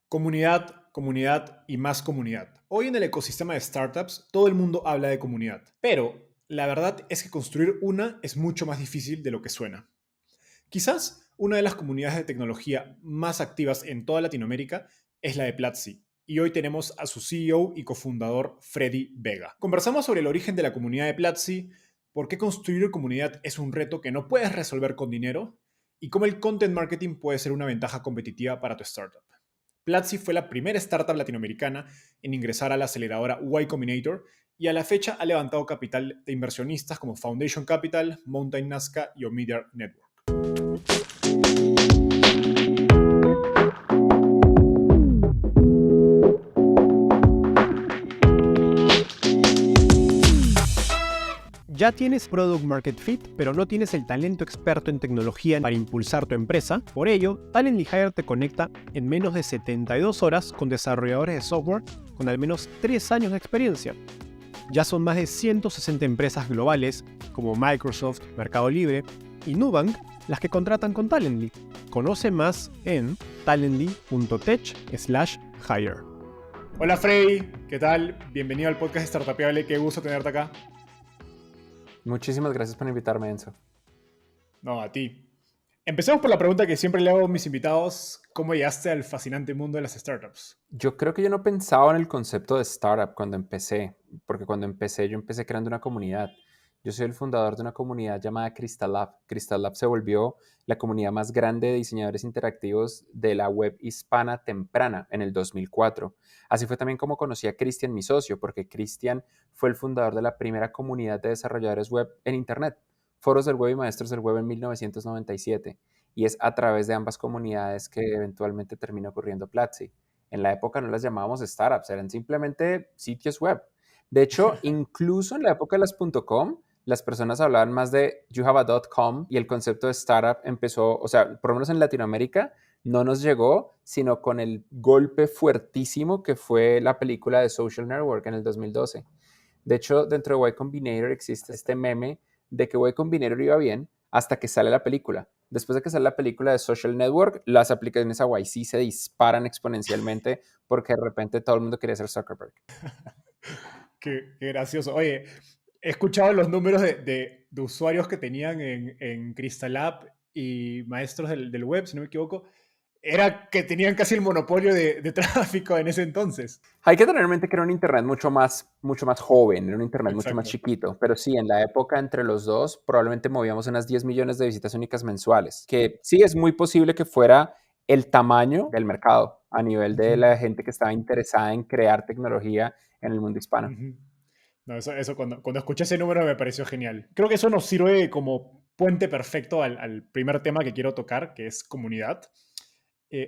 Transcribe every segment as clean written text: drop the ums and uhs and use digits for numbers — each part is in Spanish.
Comunidad, comunidad y más comunidad. Hoy en el ecosistema de startups todo el mundo habla de comunidad, pero la verdad es que construir una es mucho más difícil de lo que suena. Quizás una de las comunidades de tecnología más activas en toda Latinoamérica es la de Platzi, y hoy tenemos a su CEO y cofundador Freddy Vega. Conversamos sobre el origen de la comunidad de Platzi, por qué construir comunidad es un reto que no puedes resolver con dinero y cómo el content marketing puede ser una ventaja competitiva para tu startup. Platzi fue la primera startup latinoamericana en ingresar a la aceleradora Y Combinator y a la fecha ha levantado capital de inversionistas como Foundation Capital, Mountain Nazca y Omidyar Network. Ya tienes Product Market Fit, pero no tienes el talento experto en tecnología para impulsar tu empresa. Por ello, Talently Hire te conecta en menos de 72 horas con desarrolladores de software con al menos 3 años de experiencia. Ya son más de 160 empresas globales como Microsoft, Mercado Libre y Nubank las que contratan con Talently. Conoce más en talently.tech/hire. Hola Freddy, ¿qué tal? Bienvenido al podcast Startupeable, qué gusto tenerte acá. Muchísimas gracias por invitarme, Enzo. No, a ti. Empecemos por la pregunta que siempre le hago a mis invitados, ¿cómo llegaste al fascinante mundo de las startups? Yo creo que yo no pensaba en el concepto de startup cuando empecé, porque yo empecé creando una comunidad. Yo soy el fundador de una comunidad llamada Crystal Lab. Crystal Lab se volvió la comunidad más grande de diseñadores interactivos de la web hispana temprana en el 2004. Así fue también como conocí a Cristian, mi socio, porque Cristian fue el fundador de la primera comunidad de desarrolladores web en Internet, Foros del Web y Maestros del Web en 1997. Y es a través de ambas comunidades que eventualmente terminó ocurriendo Platzi. En la época no las llamábamos startups, eran simplemente sitios web. De hecho, incluso en la época de las .com, las personas hablaban más de you have a .com y el concepto de startup empezó, o sea, por lo menos en Latinoamérica, no nos llegó, sino con el golpe fuertísimo que fue la película de Social Network en el 2012. De hecho, dentro de Y Combinator existe este meme de que Y Combinator iba bien hasta que sale la película. Después de que sale la película de Social Network, las aplicaciones a YC se disparan exponencialmente porque de repente todo el mundo quería ser Zuckerberg. Qué gracioso. Oye, he escuchado los números de usuarios que tenían en Crystal Lab y maestros del web, si no me equivoco. Era que tenían casi el monopolio de tráfico en ese entonces. Hay que tener en mente que era un internet mucho más joven, era un internet mucho más Exacto. chiquito, pero sí, en la época entre los dos probablemente movíamos unas 10 millones de visitas únicas mensuales, que sí es muy posible que fuera el tamaño del mercado a nivel de Ujú, la gente que estaba interesada en crear tecnología en el mundo hispano. ujú. No, eso cuando escuché ese número me pareció genial. Creo que eso nos sirve como puente perfecto al primer tema que quiero tocar, que es comunidad.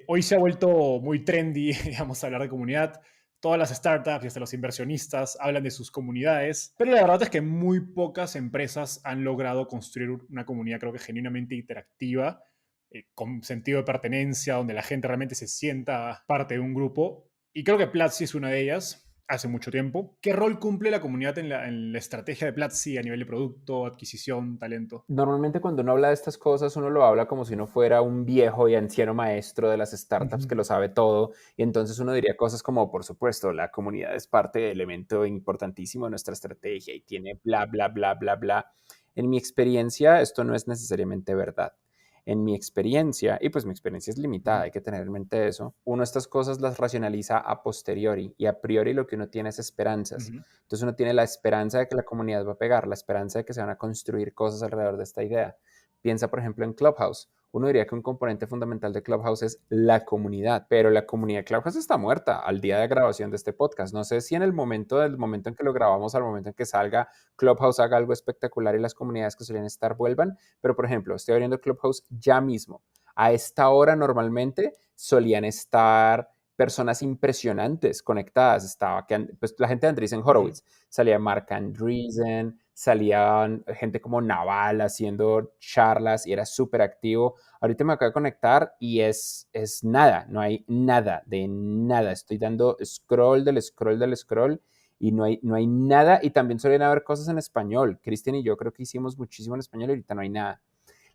Hoy se ha vuelto muy trendy, digamos, hablar de comunidad. Todas las startups y hasta los inversionistas hablan de sus comunidades, pero la verdad es que muy pocas empresas han logrado construir una comunidad, creo que genuinamente interactiva, con sentido de pertenencia, donde la gente realmente se sienta parte de un grupo. Y creo que Platzi es una de ellas hace mucho tiempo. ¿Qué rol cumple la comunidad en la estrategia de Platzi a nivel de producto, adquisición, talento? Normalmente cuando uno habla de estas cosas, uno lo habla como si uno fuera un viejo y anciano maestro de las startups Ujú. que lo sabe todo, y entonces uno diría cosas como, por supuesto, la comunidad es parte del elemento importantísimo de nuestra estrategia y tiene bla, bla, bla, bla, bla. En mi experiencia, esto no es necesariamente verdad. En mi experiencia, y pues mi experiencia es limitada, Ujú. hay que tener en mente eso, uno estas cosas las racionaliza a posteriori y a priori lo que uno tiene es esperanzas. Ujú. Entonces uno tiene la esperanza de que la comunidad va a pegar, la esperanza de que se van a construir cosas alrededor de esta idea. Piensa, por ejemplo, en Clubhouse. Uno diría que un componente fundamental de Clubhouse es la comunidad, pero la comunidad de Clubhouse está muerta al día de grabación de este podcast. No sé si en el momento del momento en que lo grabamos al momento en que salga Clubhouse haga algo espectacular y las comunidades que solían estar vuelvan, pero por ejemplo, estoy abriendo Clubhouse ya mismo. A esta hora normalmente solían estar personas impresionantes conectadas. Estaba pues, la gente de Andreessen Ujú. Horowitz, salía Mark Andreessen, salían gente como Naval haciendo charlas y era súper activo. Ahorita me acabo de conectar y es nada, no hay nada de nada. Estoy dando scroll del scroll del scroll y no hay nada. Y también suelen haber cosas en español. Cristian y yo creo que hicimos muchísimo en español y ahorita no hay nada.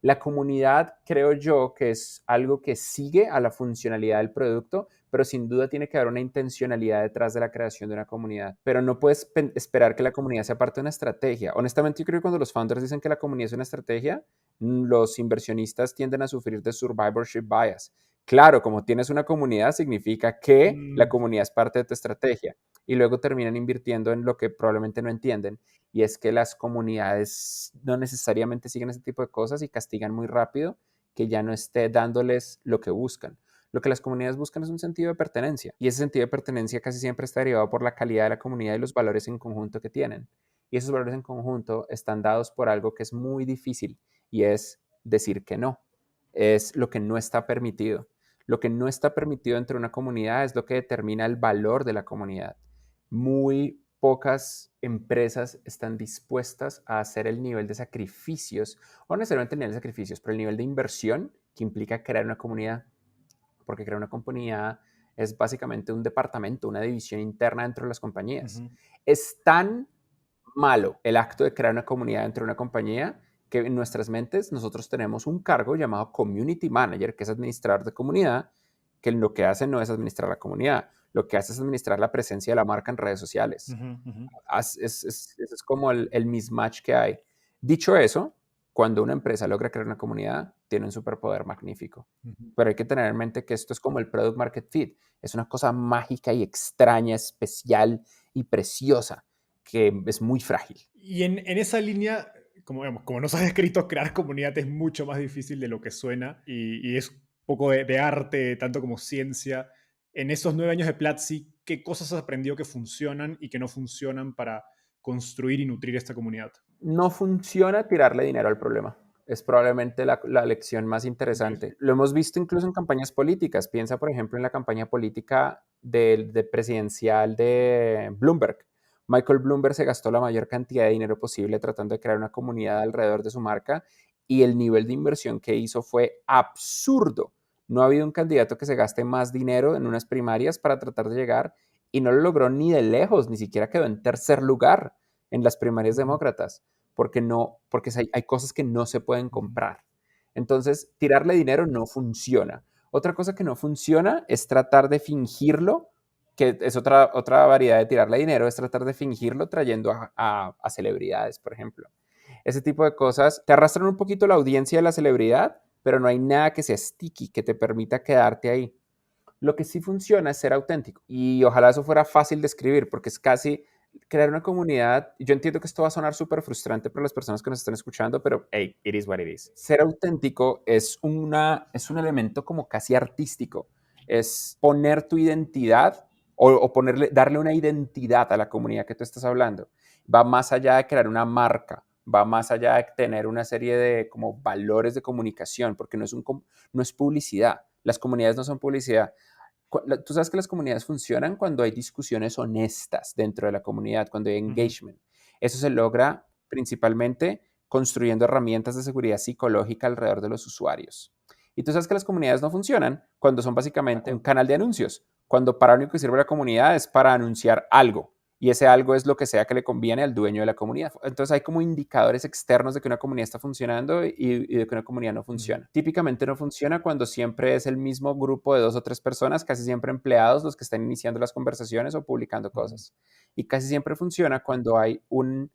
La comunidad creo yo que es algo que sigue a la funcionalidad del producto, pero sin duda tiene que haber una intencionalidad detrás de la creación de una comunidad. Pero no puedes esperar que la comunidad sea parte de una estrategia. Honestamente, yo creo que cuando los founders dicen que la comunidad es una estrategia, los inversionistas tienden a sufrir de survivorship bias. Claro, como tienes una comunidad, significa que la comunidad es parte de tu estrategia. Y luego terminan invirtiendo en lo que probablemente no entienden. Y es que las comunidades no necesariamente siguen ese tipo de cosas y castigan muy rápido que ya no esté dándoles lo que buscan. Lo que las comunidades buscan es un sentido de pertenencia. Y ese sentido de pertenencia casi siempre está derivado por la calidad de la comunidad y los valores en conjunto que tienen. Y esos valores en conjunto están dados por algo que es muy difícil y es decir que no. Es lo que no está permitido. Lo que no está permitido dentro de una comunidad es lo que determina el valor de la comunidad. Muy pocas empresas están dispuestas a hacer el nivel de sacrificios, o no necesariamente el nivel de sacrificios, pero el nivel de inversión que implica crear una comunidad. Porque crear una comunidad es básicamente un departamento, una división interna dentro de las compañías. Es tan malo el acto de crear una comunidad dentro de una compañía que en nuestras mentes nosotros tenemos un cargo llamado Community Manager, que es administrador de comunidad, que lo que hace no es administrar la comunidad, lo que hace es administrar la presencia de la marca en redes sociales. Es como el mismatch que hay. Dicho eso, cuando una empresa logra crear una comunidad, tiene un superpoder magnífico. Pero hay que tener en mente que esto es como el product market fit. Es una cosa mágica y extraña, especial y preciosa, que es muy frágil. Y en esa línea, como nos has escrito, crear comunidad es mucho más difícil de lo que suena y es un poco de arte, tanto como ciencia. En esos 9 años de Platzi, ¿qué cosas has aprendido que funcionan y que no funcionan para construir y nutrir esta comunidad? No funciona tirarle dinero al problema. Es probablemente la lección más interesante. Okay. Lo hemos visto incluso en campañas políticas. Piensa, por ejemplo, en la campaña política de presidencial de Bloomberg. Michael Bloomberg se gastó la mayor cantidad de dinero posible tratando de crear una comunidad alrededor de su marca y el nivel de inversión que hizo fue absurdo. No ha habido un candidato que se gaste más dinero en unas primarias para tratar de llegar y no lo logró ni de lejos, ni siquiera quedó en tercer lugar en las primarias demócratas, porque hay cosas que no se pueden comprar. Entonces, tirarle dinero no funciona. Otra cosa que no funciona es tratar de fingirlo, que es otra variedad de tirarle dinero, es tratar de fingirlo trayendo a celebridades, por ejemplo. Ese tipo de cosas te arrastran un poquito la audiencia de la celebridad, pero no hay nada que sea sticky, que te permita quedarte ahí. Lo que sí funciona es ser auténtico. Y ojalá eso fuera fácil de escribir, porque es casi crear una comunidad. Yo entiendo que esto va a sonar súper frustrante para las personas que nos están escuchando, pero hey, it is what it is. Ser auténtico es un elemento como casi artístico. Es poner tu identidad o darle una identidad a la comunidad que tú estás hablando. Va más allá de crear una marca, va más allá de tener una serie de como valores de comunicación, porque no es publicidad. Las comunidades no son publicidad. Tú sabes que las comunidades funcionan cuando hay discusiones honestas dentro de la comunidad, cuando hay engagement. Eso se logra principalmente construyendo herramientas de seguridad psicológica alrededor de los usuarios. Y tú sabes que las comunidades no funcionan cuando son básicamente un canal de anuncios, cuando para lo único que sirve la comunidad es para anunciar algo. Y ese algo es lo que sea que le conviene al dueño de la comunidad. Entonces hay como indicadores externos de que una comunidad está funcionando y de que una comunidad no funciona. Típicamente no funciona cuando siempre es el mismo grupo de 2 o 3 personas, casi siempre empleados, los que están iniciando las conversaciones o publicando cosas. Y casi siempre funciona cuando hay un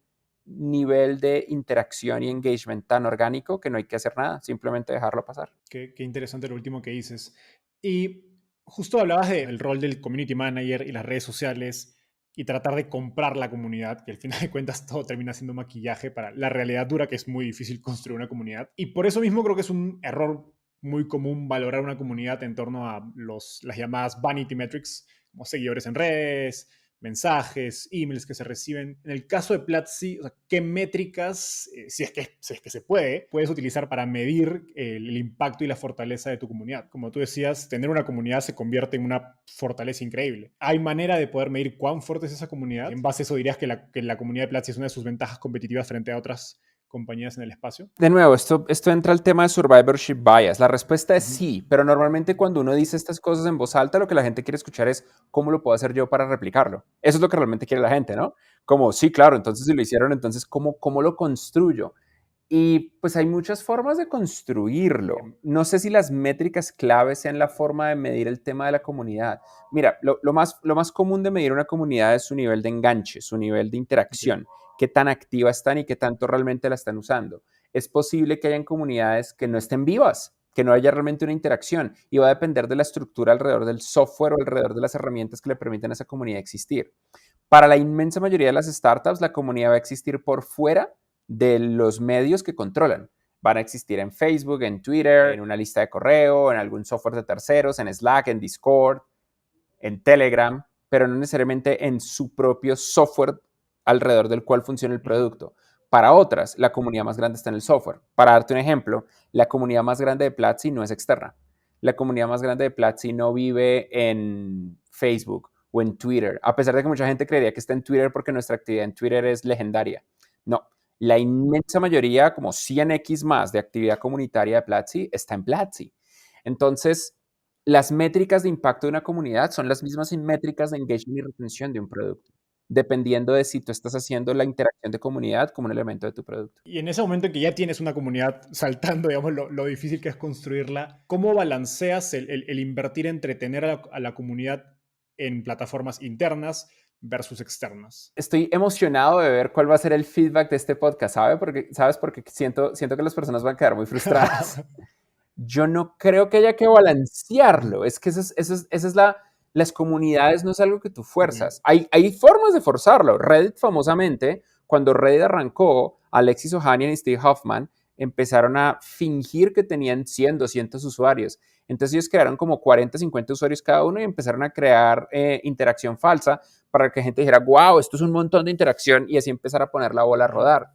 nivel de interacción y engagement tan orgánico que no hay que hacer nada, simplemente dejarlo pasar. Qué interesante lo último que dices. Y justo hablabas del rol del community manager y las redes sociales y tratar de comprar la comunidad, que al final de cuentas todo termina siendo maquillaje para la realidad dura, que es muy difícil construir una comunidad. Y por eso mismo creo que es un error muy común valorar una comunidad en torno a las llamadas vanity metrics, como seguidores en redes, mensajes, emails que se reciben. En el caso de Platzi, o sea, ¿qué métricas, si es que se puedes utilizar para medir el impacto y la fortaleza de tu comunidad? Como tú decías, tener una comunidad se convierte en una fortaleza increíble. ¿Hay manera de poder medir cuán fuerte es esa comunidad? En base a eso dirías que la comunidad de Platzi es una de sus ventajas competitivas frente a otras compañías en el espacio. De nuevo, esto entra al tema de survivorship bias. La respuesta es sí, pero normalmente cuando uno dice estas cosas en voz alta, lo que la gente quiere escuchar es ¿cómo lo puedo hacer yo para replicarlo? Eso es lo que realmente quiere la gente, ¿no? Como, sí, claro, entonces si lo hicieron, entonces ¿cómo lo construyo? Y pues hay muchas formas de construirlo. No sé si las métricas claves sean la forma de medir el tema de la comunidad. Mira, lo más común de medir una comunidad es su nivel de enganche, su nivel de interacción, qué tan activa están y qué tanto realmente la están usando. Es posible que hayan comunidades que no estén vivas, que no haya realmente una interacción y va a depender de la estructura alrededor del software o alrededor de las herramientas que le permiten a esa comunidad existir. Para la inmensa mayoría de las startups, la comunidad va a existir por fuera de los medios que controlan. Van a existir en Facebook, en Twitter, en una lista de correo, en algún software de terceros, en Slack, en Discord, en Telegram, pero no necesariamente en su propio software alrededor del cual funciona el producto. Para otras, la comunidad más grande está en el software. Para darte un ejemplo, la comunidad más grande de Platzi no es externa. La comunidad más grande de Platzi no vive en Facebook o en Twitter, a pesar de que mucha gente creería que está en Twitter porque nuestra actividad en Twitter es legendaria. No, la inmensa mayoría, como 100x más de actividad comunitaria de Platzi, está en Platzi. Entonces, las métricas de impacto de una comunidad son las mismas métricas de engagement y retención de un producto, dependiendo de si tú estás haciendo la interacción de comunidad como un elemento de tu producto. Y en ese momento en que ya tienes una comunidad saltando, digamos, lo difícil que es construirla, ¿cómo balanceas el invertir entre tener a la comunidad en plataformas internas versus externas? Estoy emocionado de ver cuál va a ser el feedback de este podcast, ¿sabes? Porque siento que las personas van a quedar muy frustradas. Yo no creo que haya que balancearlo. Es que las comunidades no es algo que tú fuerzas. Hay formas de forzarlo. Reddit famosamente, cuando Reddit arrancó, Alexis Ohanian y Steve Hoffman empezaron a fingir que tenían 100, 200 usuarios. Entonces ellos crearon como 40, 50 usuarios cada uno y empezaron a crear interacción falsa para que la gente dijera, wow, esto es un montón de interacción y así empezar a poner la bola a rodar,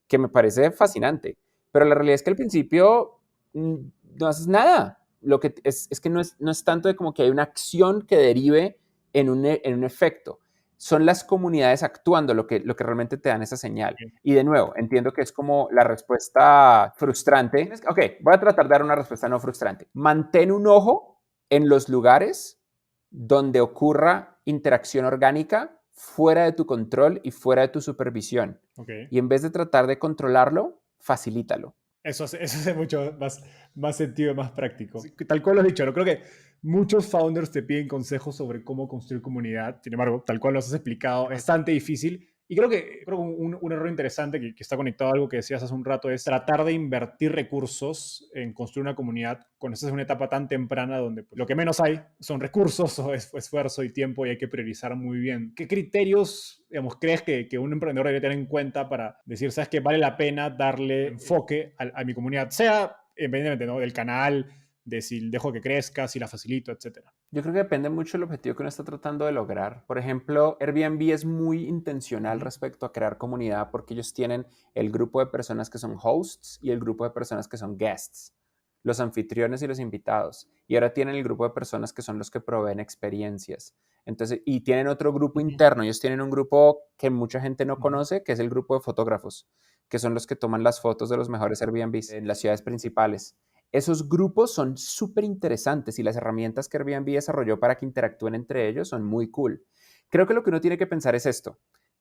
que me parece fascinante. Pero la realidad es que al principio no haces nada. Lo que es que no es tanto de como que hay una acción que derive en un efecto. Son las comunidades actuando lo que realmente te dan esa señal. Y de nuevo, entiendo que es como la respuesta frustrante. Ok, voy a tratar de dar una respuesta no frustrante. Mantén un ojo en los lugares donde ocurra interacción orgánica fuera de tu control y fuera de tu supervisión. Okay. Y en vez de tratar de controlarlo, facilítalo. Eso hace mucho más sentido y más práctico. Tal cual lo has dicho, ¿no? Creo que muchos founders te piden consejos sobre cómo construir comunidad. Sin embargo, tal cual lo has explicado, es bastante difícil. Y creo que un error interesante que está conectado a algo que decías hace un rato es tratar de invertir recursos en construir una comunidad cuando estás en una etapa tan temprana donde pues, lo que menos hay son recursos o esfuerzo y tiempo y hay que priorizar muy bien. ¿Qué criterios, digamos, crees que un emprendedor debe tener en cuenta para decir, sabes que vale la pena darle enfoque a mi comunidad? Sea independientemente, ¿no?, del canal, de si dejo que crezca, si la facilito, etcétera. Yo creo que depende mucho del objetivo que uno está tratando de lograr. Por ejemplo, Airbnb es muy intencional respecto a crear comunidad porque ellos tienen el grupo de personas que son hosts y el grupo de personas que son guests, los anfitriones y los invitados. Y ahora tienen el grupo de personas que son los que proveen experiencias. Entonces, y tienen otro grupo interno. Ellos tienen un grupo que mucha gente no conoce, que es el grupo de fotógrafos, que son los que toman las fotos de los mejores Airbnbs en las ciudades principales. Esos grupos son súper interesantes y las herramientas que Airbnb desarrolló para que interactúen entre ellos son muy cool. Creo que lo que uno tiene que pensar es esto.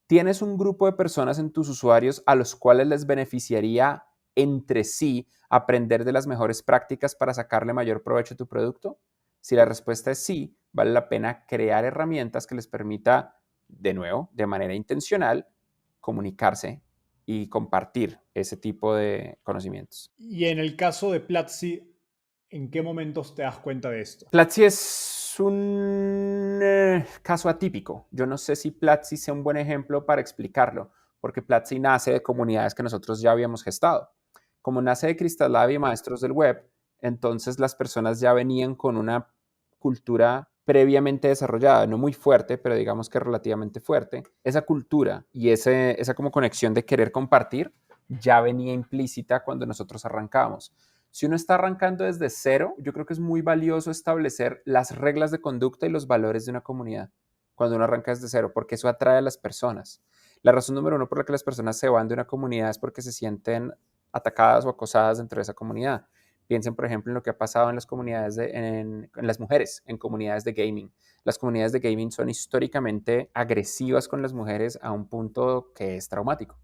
¿Tienes un grupo de personas en tus usuarios a los cuales les beneficiaría entre sí aprender de las mejores prácticas para sacarle mayor provecho a tu producto? Si la respuesta es sí, vale la pena crear herramientas que les permita, de nuevo, de manera intencional, comunicarse y compartir ese tipo de conocimientos. Y en el caso de Platzi, ¿en qué momentos te das cuenta de esto? Platzi es un caso atípico. Yo no sé si Platzi sea un buen ejemplo para explicarlo, porque Platzi nace de comunidades que nosotros ya habíamos gestado. Como nace de Crystal Lab y Maestros del Web, entonces las personas ya venían con una cultura previamente desarrollada, no muy fuerte, pero digamos que relativamente fuerte. Esa cultura y esa como conexión de querer compartir ya venía implícita cuando nosotros arrancábamos. Si uno está arrancando desde cero, yo creo que es muy valioso establecer las reglas de conducta y los valores de una comunidad cuando uno arranca desde cero, porque eso atrae a las personas. La razón número uno por la que las personas se van de una comunidad es porque se sienten atacadas o acosadas dentro de esa comunidad. Piensen, por ejemplo, en lo que ha pasado en las comunidades en las mujeres, en comunidades de gaming. Las comunidades de gaming son históricamente agresivas con las mujeres a un punto que es traumático.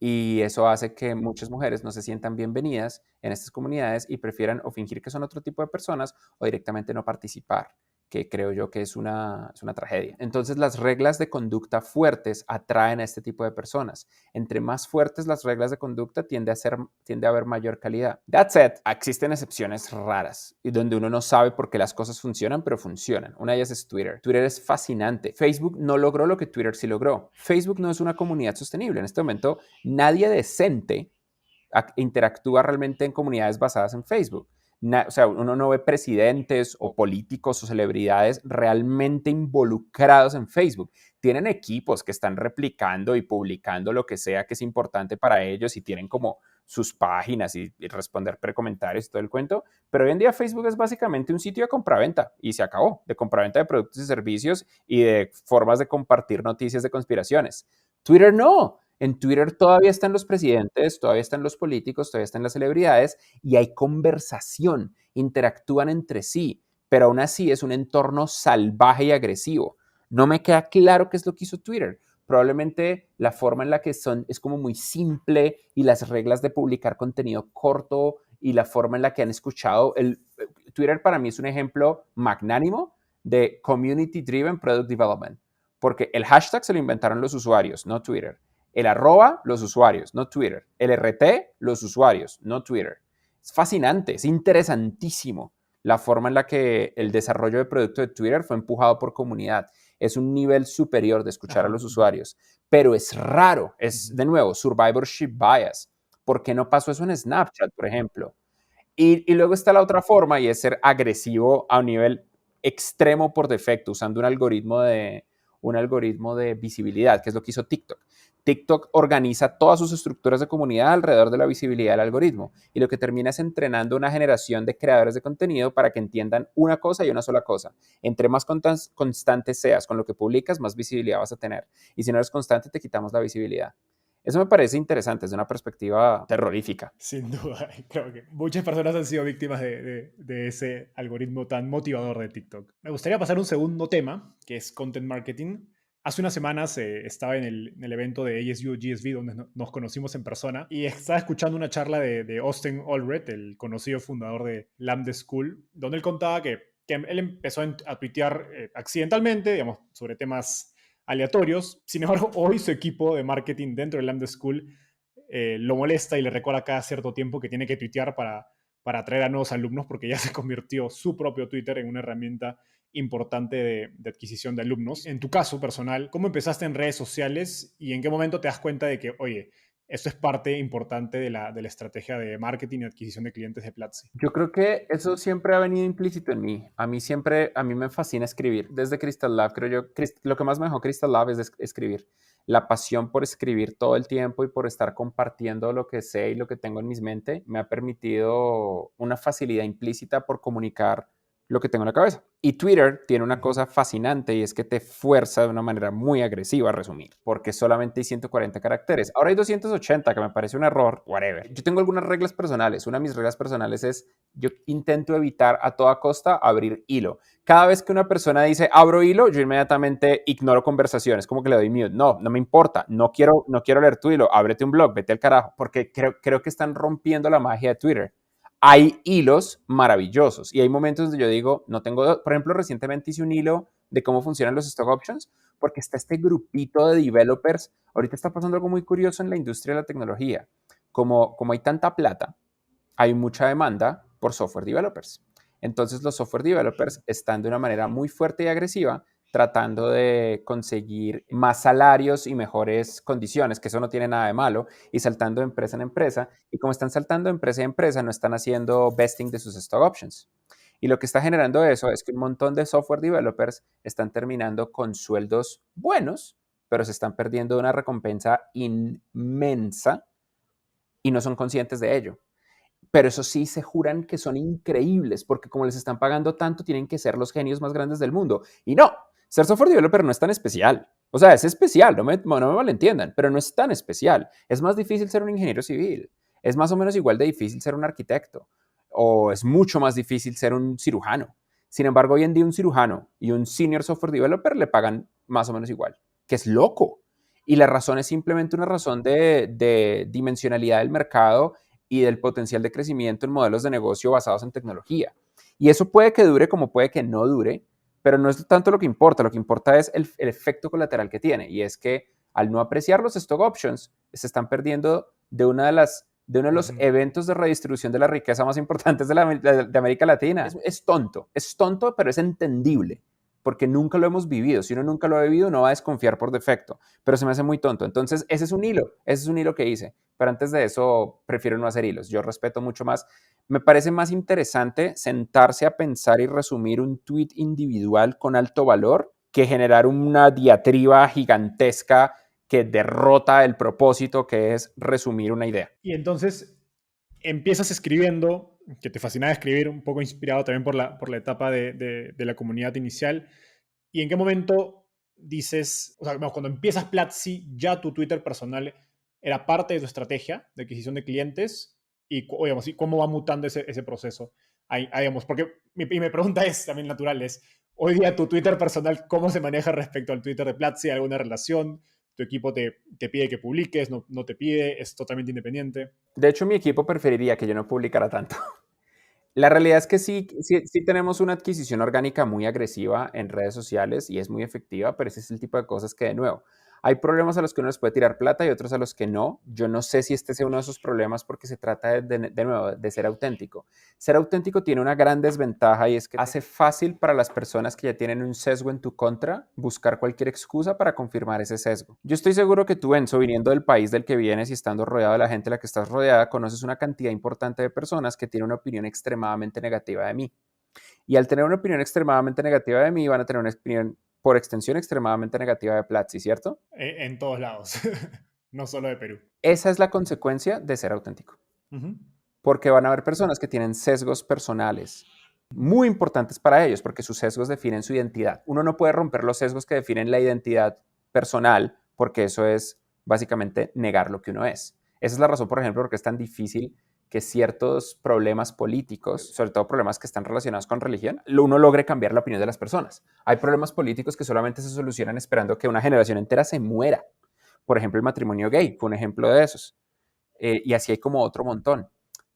Y eso hace que muchas mujeres no se sientan bienvenidas en estas comunidades y prefieran o fingir que son otro tipo de personas o directamente no participar, que creo yo que es una tragedia. Entonces las reglas de conducta fuertes atraen a este tipo de personas. Entre más fuertes las reglas de conducta tiende a haber mayor calidad. That said, existen excepciones raras y donde uno no sabe por qué las cosas funcionan, pero funcionan. Una de ellas es Twitter. Twitter es fascinante. Facebook no logró lo que Twitter sí logró. Facebook no es una comunidad sostenible. En este momento, nadie decente interactúa realmente en comunidades basadas en Facebook. O sea, uno no ve presidentes o políticos o celebridades realmente involucrados en Facebook. Tienen equipos que están replicando y publicando lo que sea que es importante para ellos y tienen como sus páginas y responder precomentarios y todo el cuento, pero hoy en día Facebook es básicamente un sitio de compraventa y se acabó, de compraventa de productos y servicios y de formas de compartir noticias de conspiraciones. Twitter no. En Twitter todavía están los presidentes, todavía están los políticos, todavía están las celebridades y hay conversación, interactúan entre sí, pero aún así es un entorno salvaje y agresivo. No me queda claro qué es lo que hizo Twitter. Probablemente la forma en la que es como muy simple y las reglas de publicar contenido corto y la forma en la que han escuchado. Twitter para mí es un ejemplo magnánimo de Community Driven Product Development, porque el hashtag se lo inventaron los usuarios, no Twitter. El arroba, los usuarios, no Twitter. El RT, los usuarios, no Twitter. Es fascinante, es interesantísimo la forma en la que el desarrollo de producto de Twitter fue empujado por comunidad. Es un nivel superior de escuchar a los usuarios, pero es raro, es de nuevo survivorship bias. ¿Por qué no pasó eso en Snapchat, por ejemplo? Y luego está la otra forma y es ser agresivo a un nivel extremo por defecto, usando un algoritmo de visibilidad, que es lo que hizo TikTok. TikTok organiza todas sus estructuras de comunidad alrededor de la visibilidad del algoritmo y lo que termina es entrenando una generación de creadores de contenido para que entiendan una cosa y una sola cosa. Entre más constante seas con lo que publicas, más visibilidad vas a tener. Y si no eres constante, te quitamos la visibilidad. Eso me parece interesante, desde una perspectiva terrorífica. Sin duda, creo que muchas personas han sido víctimas de ese algoritmo tan motivador de TikTok. Me gustaría pasar a un segundo tema, que es content marketing. Hace unas semanas estaba en el evento de ASU GSV, donde nos conocimos en persona, y estaba escuchando una charla de Austin Allred, el conocido fundador de Lambda School, donde él contaba que él empezó a tuitear accidentalmente, digamos, sobre temas aleatorios. Sin embargo, hoy su equipo de marketing dentro de Lambda School lo molesta y le recuerda cada cierto tiempo que tiene que tuitear para atraer a nuevos alumnos, porque ya se convirtió su propio Twitter en una herramienta importante de adquisición de alumnos. En tu caso personal, ¿cómo empezaste en redes sociales y en qué momento te das cuenta de que, oye, esto es parte importante de la estrategia de marketing y adquisición de clientes de Platzi? Yo creo que eso siempre ha venido implícito en mí. A mí me fascina escribir. Desde Crystal Lab, creo yo, lo que más me dejó Crystal Lab es escribir. La pasión por escribir todo el tiempo y por estar compartiendo lo que sé y lo que tengo en mis mente me ha permitido una facilidad implícita por comunicar lo que tengo en la cabeza. Y Twitter tiene una cosa fascinante y es que te fuerza de una manera muy agresiva a resumir, porque solamente hay 140 caracteres. Ahora hay 280, que me parece un error, whatever. Yo tengo algunas reglas personales. Una de mis reglas personales es, yo intento evitar a toda costa abrir hilo. Cada vez que una persona dice, abro hilo, yo inmediatamente ignoro conversaciones, como que le doy mute. No, no me importa, no quiero leer tu hilo, ábrete un blog, vete al carajo, porque creo que están rompiendo la magia de Twitter. Hay hilos maravillosos y hay momentos donde yo digo, no tengo, por ejemplo, recientemente hice un hilo de cómo funcionan los stock options porque está este grupito de developers. Ahorita está pasando algo muy curioso en la industria de la tecnología. Como hay tanta plata, hay mucha demanda por software developers. Entonces los software developers están de una manera muy fuerte y agresiva tratando de conseguir más salarios y mejores condiciones, que eso no tiene nada de malo, y saltando de empresa en empresa. Y como están saltando de empresa en empresa, no están haciendo vesting de sus stock options. Y lo que está generando eso es que un montón de software developers están terminando con sueldos buenos, pero se están perdiendo una recompensa inmensa y no son conscientes de ello. Pero eso sí, se juran que son increíbles, porque como les están pagando tanto, tienen que ser los genios más grandes del mundo. Y no, ser software developer no es tan especial. O sea, es especial, no me malentiendan, pero no es tan especial. Es más difícil ser un ingeniero civil. Es más o menos igual de difícil ser un arquitecto. O es mucho más difícil ser un cirujano. Sin embargo, hoy en día un cirujano y un senior software developer le pagan más o menos igual, que es loco. Y la razón es simplemente una razón de dimensionalidad del mercado y del potencial de crecimiento en modelos de negocio basados en tecnología. Y eso puede que dure como puede que no dure, pero no es tanto lo que importa es el efecto colateral que tiene, y es que al no apreciar los stock options, se están perdiendo de de uno de los eventos de redistribución de la riqueza más importantes de América Latina. Es tonto, pero es entendible, porque nunca lo hemos vivido. Si uno nunca lo ha vivido, no va a desconfiar por defecto, pero se me hace muy tonto. Entonces, ese es un hilo que hice, pero antes de eso prefiero no hacer hilos. Yo respeto mucho más. Me parece más interesante sentarse a pensar y resumir un tweet individual con alto valor que generar una diatriba gigantesca que derrota el propósito, que es resumir una idea. Y entonces empiezas escribiendo, que te fascinaba escribir, un poco inspirado también por la etapa de la comunidad inicial. ¿Y en qué momento dices, o sea, cuando empiezas Platzi, ya tu Twitter personal era parte de tu estrategia de adquisición de clientes? Y, digamos, ¿y cómo va mutando ese proceso? Digamos, porque mi pregunta es también natural, es, hoy día tu Twitter personal, ¿cómo se maneja respecto al Twitter de Platzi? ¿Alguna relación? ¿Tu equipo te pide que publiques? ¿No te pide? ¿Es totalmente independiente? De hecho, mi equipo preferiría que yo no publicara tanto. La realidad es que sí tenemos una adquisición orgánica muy agresiva en redes sociales y es muy efectiva, pero ese es el tipo de cosas que, de nuevo, hay problemas a los que uno les puede tirar plata y otros a los que no. Yo no sé si este sea uno de esos problemas porque se trata de nuevo, de ser auténtico. Ser auténtico tiene una gran desventaja y es que hace fácil para las personas que ya tienen un sesgo en tu contra buscar cualquier excusa para confirmar ese sesgo. Yo estoy seguro que tú, Enzo, viniendo del país del que vienes y estando rodeado de la gente de la que estás rodeada, conoces una cantidad importante de personas que tienen una opinión extremadamente negativa de mí. Y al tener una opinión extremadamente negativa de mí, van a tener una opinión, por extensión, extremadamente negativa de Platzi, ¿cierto? En todos lados, no solo de Perú. Esa es la consecuencia de ser auténtico. Ujú. Porque van a haber personas que tienen sesgos personales muy importantes para ellos, porque sus sesgos definen su identidad. Uno no puede romper los sesgos que definen la identidad personal, porque eso es básicamente negar lo que uno es. Esa es la razón, por ejemplo, por qué es tan difícil que ciertos problemas políticos, sobre todo problemas que están relacionados con religión, uno logre cambiar la opinión de las personas. Hay problemas políticos que solamente se solucionan esperando que una generación entera se muera. Por ejemplo, el matrimonio gay fue un ejemplo de esos. Y así hay como otro montón,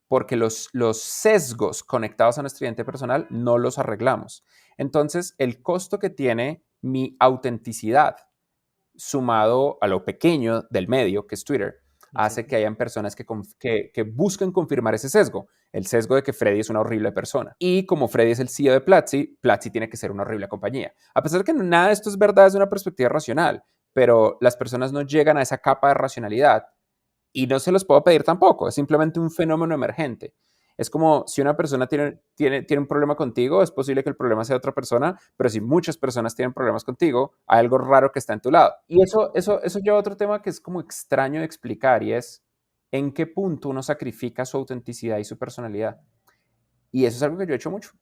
porque los sesgos conectados a nuestra identidad personal no los arreglamos. Entonces, el costo que tiene mi autenticidad, sumado a lo pequeño del medio, que es Twitter, hace que hayan personas que busquen confirmar ese sesgo, el sesgo de que Freddy es una horrible persona. Y como Freddy es el CEO de Platzi, Platzi tiene que ser una horrible compañía. A pesar de que nada de esto es verdad desde una perspectiva racional, pero las personas no llegan a esa capa de racionalidad y no se los puedo pedir tampoco, es simplemente un fenómeno emergente. Es como si una persona tiene un problema contigo, es posible que el problema sea de otra persona, pero si muchas personas tienen problemas contigo, hay algo raro que está en tu lado. Y eso lleva a otro tema que es como extraño de explicar, y es en qué punto uno sacrifica su autenticidad y su personalidad. Y eso es algo que yo he hecho mucho.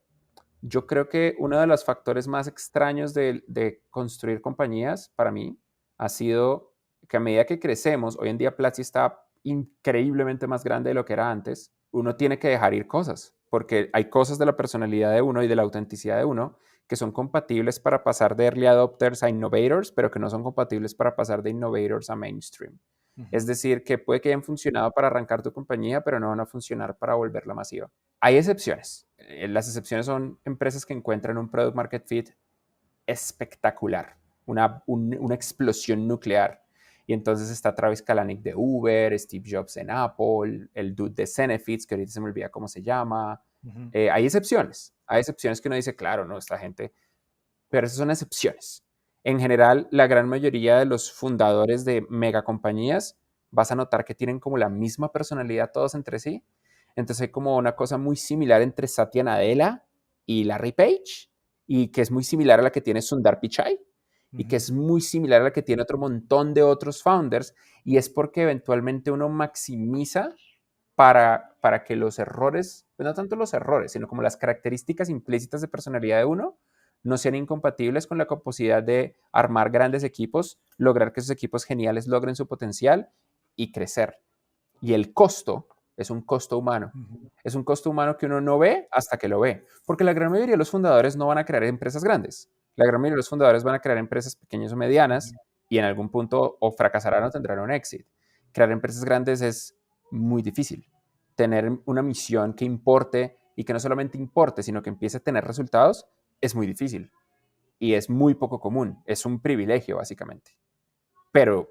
Yo creo que uno de los factores más extraños de construir compañías para mí ha sido que a medida que crecemos, hoy en día Platzi está increíblemente más grande de lo que era antes, uno tiene que dejar ir cosas, porque hay cosas de la personalidad de uno y de la autenticidad de uno que son compatibles para pasar de early adopters a innovators, pero que no son compatibles para pasar de innovators a mainstream. Es decir, que puede que hayan funcionado para arrancar tu compañía, pero no van a funcionar para volverla masiva. Hay excepciones. Las excepciones son empresas que encuentran un product market fit espectacular, una explosión nuclear. Y entonces está Travis Kalanick de Uber, Steve Jobs en Apple, el dude de Zenefits, que ahorita se me olvida cómo se llama. Hay excepciones que uno dice, claro, no, esta gente, pero esas son excepciones. En general, la gran mayoría de los fundadores de megacompañías vas a notar que tienen como la misma personalidad todos entre sí. Entonces hay como una cosa muy similar entre Satya Nadella y Larry Page, y que es muy similar a la que tiene Sundar Pichai, y que es muy similar a la que tiene otro montón de otros founders, y es porque eventualmente uno maximiza para que los errores, pues no tanto los errores, sino como las características implícitas de personalidad de uno, no sean incompatibles con la capacidad de armar grandes equipos, lograr que esos equipos geniales logren su potencial y crecer. Y el costo es un costo humano. Es un costo humano que uno no ve hasta que lo ve. Porque la gran mayoría de los fundadores no van a crear empresas grandes. La gran mayoría de los fundadores van a crear empresas pequeñas o medianas y en algún punto o fracasarán o tendrán un éxito. Crear empresas grandes es muy difícil. Tener una misión que importe y que no solamente importe, sino que empiece a tener resultados es muy difícil y es muy poco común. Es un privilegio, básicamente. Pero